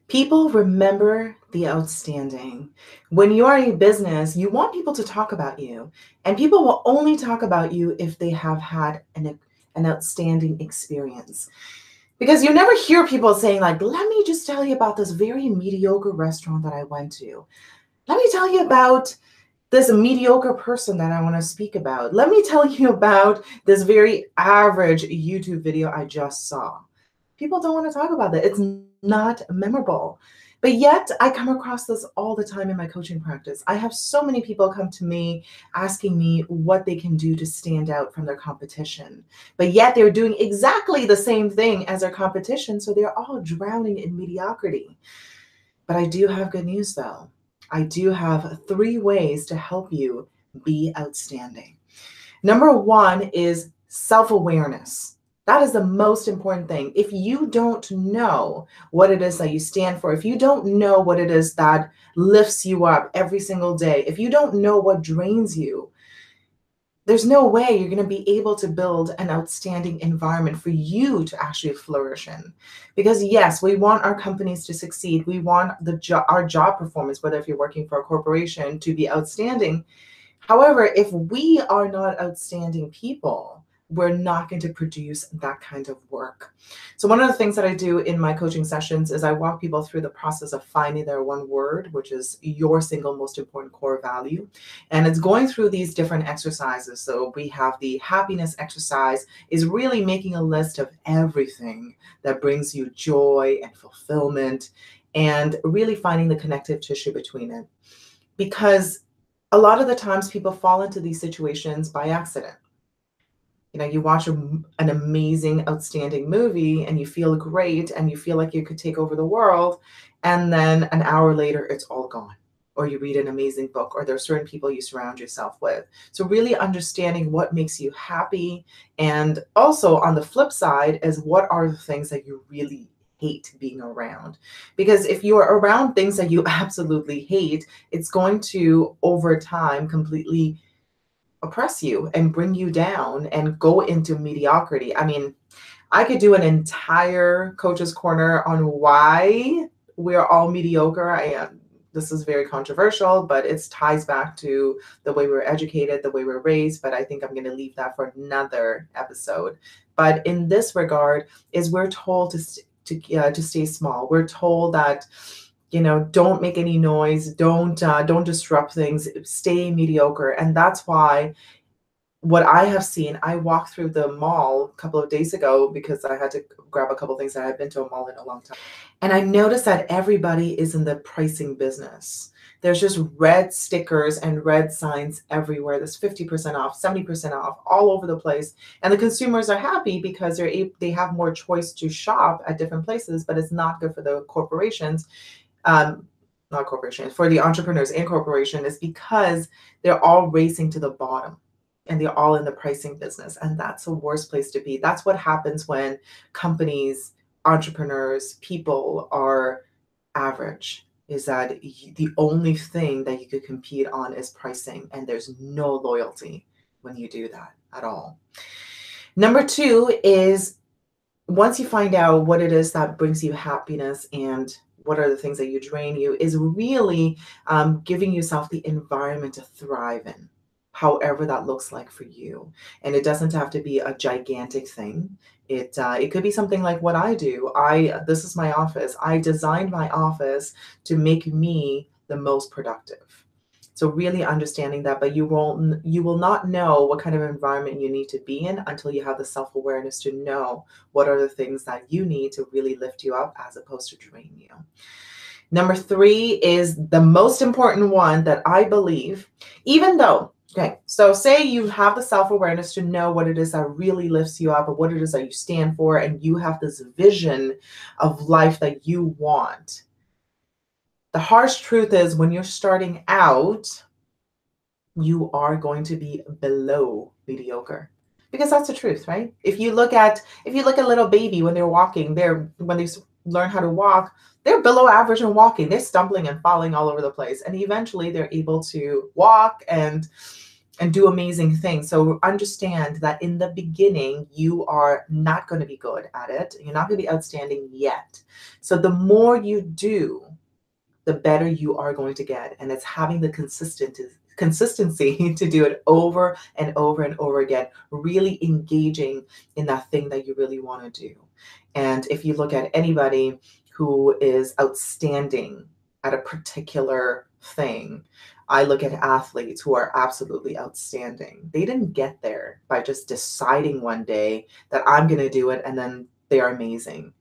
People remember the outstanding. When you are a business, you want people to talk about you, and people will only talk about you if they have had an outstanding experience. Because you never hear people saying, like, let me just tell you about this very mediocre restaurant that I went to. Let me tell you about this mediocre person that I want to speak about. Let me tell you about this very average YouTube video I just saw. People don't want to talk about that. It's not memorable. But yet, I come across this all the time in my coaching practice. I have so many people come to me asking me what they can do to stand out from their competition. But yet, they're doing exactly the same thing as their competition. So they're all drowning in mediocrity. But I do have good news though. I do have 3 ways to help you be outstanding. Number 1 is self awareness. That is the most important thing. If you don't know what it is that you stand for, if you don't know what it is that lifts you up every single day, if you don't know what drains you, there's no way you're going to be able to build an outstanding environment for you to actually flourish in. Because yes, we want our companies to succeed. We want our job performance, whether if you're working for a corporation, to be outstanding. However, if we are not outstanding people, we're not going to produce that kind of work. So one of the things that I do in my coaching sessions is I walk people through the process of finding their one word, which is your single most important core value. And it's going through these different exercises. So we have the happiness exercise, is really making a list of everything that brings you joy and fulfillment, and really finding the connective tissue between it. Because a lot of the times people fall into these situations by accident. You watch an amazing, outstanding movie and you feel great and you feel like you could take over the world. And then an hour later, it's all gone. Or you read an amazing book, or there are certain people you surround yourself with. So really understanding what makes you happy. And also on the flip side is, what are the things that you really hate being around? Because if you are around things that you absolutely hate, it's going to, over time, completely oppress you and bring you down and go into mediocrity. I mean, I could do an entire coach's corner on why we're all mediocre. This is very controversial, but it ties back to the way we're educated, the way we're raised. But I think I'm going to leave that for another episode. But in this regard, is we're told to stay small. We're told that, don't make any noise, don't disrupt things, stay mediocre. And that's why what I have seen, I walked through the mall a couple of days ago because I had to grab a couple of things. I had been to a mall in a long time. And I noticed that everybody is in the pricing business. There's just red stickers and red signs everywhere. There's 50% off, 70% off, all over the place. And the consumers are happy because they have more choice to shop at different places, but it's not good for the corporations. Not corporations, for the entrepreneurs and corporation, is because they're all racing to the bottom. And they're all in the pricing business. And that's the worst place to be. That's what happens when companies, entrepreneurs, people are average, is that the only thing that you could compete on is pricing. And there's no loyalty when you do that at all. Number 2 is, once you find out what it is that brings you happiness and what are the things that you drain you, is really giving yourself the environment to thrive in, however that looks like for you. And it doesn't have to be a gigantic thing. It could be something like what I do. This is my office. I designed my office to make me the most productive. So really understanding that, but you will not know what kind of environment you need to be in until you have the self-awareness to know what are the things that you need to really lift you up as opposed to drain you. Number 3 is the most important one that I believe, even though, okay, so say you have the self-awareness to know what it is that really lifts you up, or what it is that you stand for, and you have this vision of life that you want. The harsh truth is, when you're starting out, you are going to be below mediocre. Because that's the truth, right? If you look at a little baby when they're walking, when they learn how to walk, they're below average in walking. They're stumbling and falling all over the place. And eventually they're able to walk and and do amazing things. So understand that in the beginning, you are not going to be good at it. You're not going to be outstanding yet. So the more you do, the better you are going to get. And it's having the consistency to do it over and over and over again, really engaging in that thing that you really want to do. And if you look at anybody who is outstanding at a particular thing, I look at athletes who are absolutely outstanding. They didn't get there by just deciding one day that I'm going to do it and then they are amazing.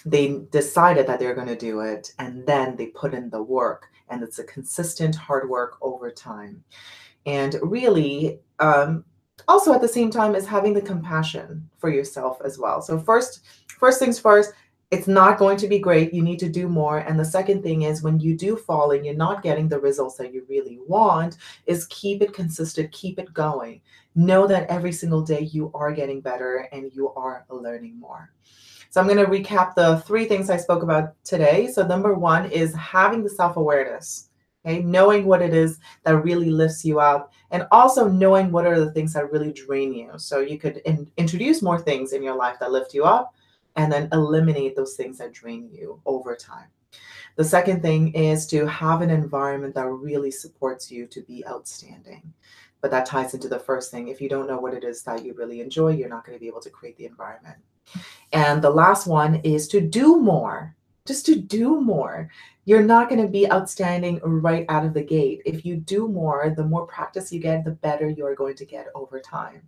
They decided that they're going to do it and then they put in the work, and it's a consistent hard work over time. And really, also at the same time, is having the compassion for yourself as well. So first things first, it's not going to be great. You need to do more. And the second thing is, when you do fall and you're not getting the results that you really want, is keep it consistent, keep it going. Know that every single day you are getting better and you are learning more. So I'm going to recap the 3 things I spoke about today. So number 1 is having the self-awareness, okay? Knowing what it is that really lifts you up, and also knowing what are the things that really drain you. So you could introduce more things in your life that lift you up, and then eliminate those things that drain you over time. The second thing is to have an environment that really supports you to be outstanding. But that ties into the first thing. If you don't know what it is that you really enjoy, you're not going to be able to create the environment. And the last one is to do more, just to do more. You're not going to be outstanding right out of the gate. If you do more, the more practice you get, the better you're going to get over time.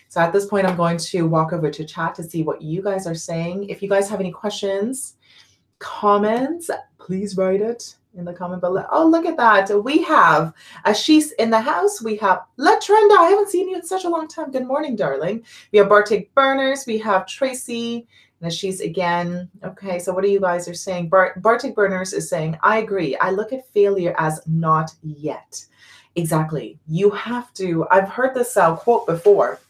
So at this point, I'm going to walk over to chat to see what you guys are saying. If you guys have any questions, comments, please write it in the comment below. Oh, look at that. We have Ashish in the house. We have Latrenda. I haven't seen you in such a long time. Good morning, darling. We have Bartik Burners. We have Tracy and Ashish again. Okay, so what are you guys are saying? Bartik Burners is saying, I agree. I look at failure as not yet. Exactly. You have to, I've heard this quote before,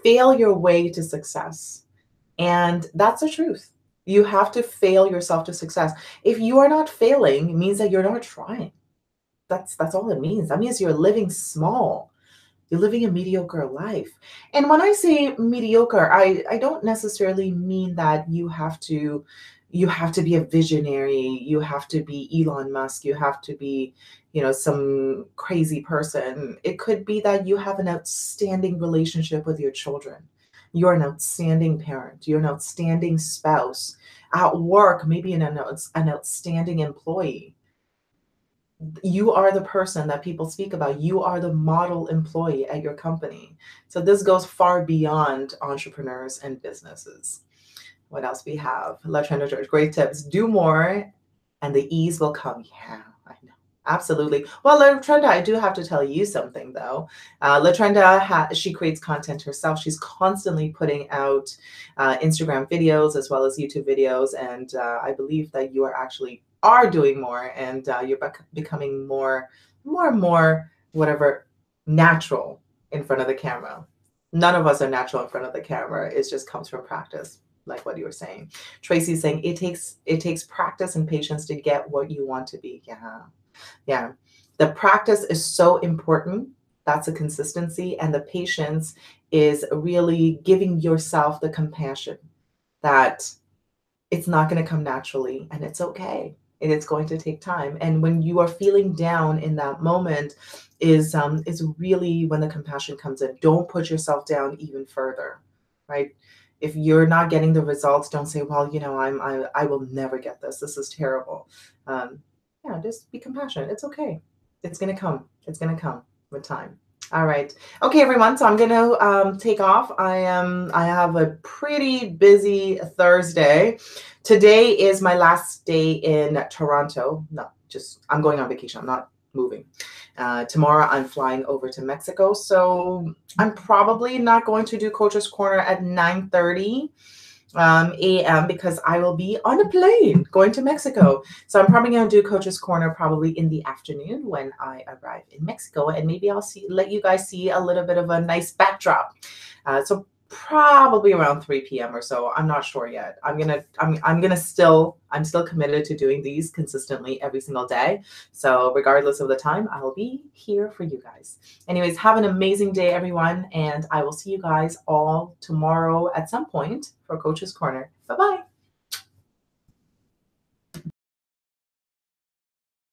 fail your way to success. And that's the truth. You have to fail yourself to success. If you are not failing, it means that you're not trying. That's all it means. That means you're living small. You're living a mediocre life. And when I say mediocre, I don't necessarily mean that you have to be a visionary, you have to be Elon Musk, you have to be, some crazy person. It could be that you have an outstanding relationship with your children. You're an outstanding parent. You're an outstanding spouse. At work, maybe an outstanding employee. You are the person that people speak about. You are the model employee at your company. So this goes far beyond entrepreneurs and businesses. What else we have? Latrenda George, great tips. Do more and the ease will come. Yeah, I know. Absolutely. Well, Latrenda, I do have to tell you something though. Latrenda, she creates content herself. She's constantly putting out Instagram videos as well as YouTube videos. And I believe that you are doing more, and you're becoming more and more, whatever, natural in front of the camera. None of us are natural in front of the camera. It just comes from practice. Like what you were saying. Tracy's saying it takes practice and patience to get what you want to be. Yeah. The practice is so important. That's a consistency. And the patience is really giving yourself the compassion that it's not going to come naturally, and it's okay. And it's going to take time. And when you are feeling down in that moment is really when the compassion comes in. Don't put yourself down even further, right? If you're not getting the results, don't say, well, I will never get this. This is terrible. Just be compassionate. It's okay. It's going to come. It's going to come with time. All right. Okay, everyone. So I'm going to take off. I have a pretty busy Thursday. Today is my last day in Toronto. No, I'm going on vacation. I'm not moving. Tomorrow I'm flying over to Mexico. So I'm probably not going to do Coach's Corner at 9:30 a.m. because I will be on a plane going to Mexico. So I'm probably going to do Coach's Corner probably in the afternoon when I arrive in Mexico. And maybe I'll let you guys see a little bit of a nice backdrop. So probably around 3 p.m. or so. I'm not sure yet. I'm still committed to doing these consistently every single day. So regardless of the time, I'll be here for you guys. Anyways, have an amazing day, everyone, and I will see you guys all tomorrow at some point for Coach's Corner. Bye-bye.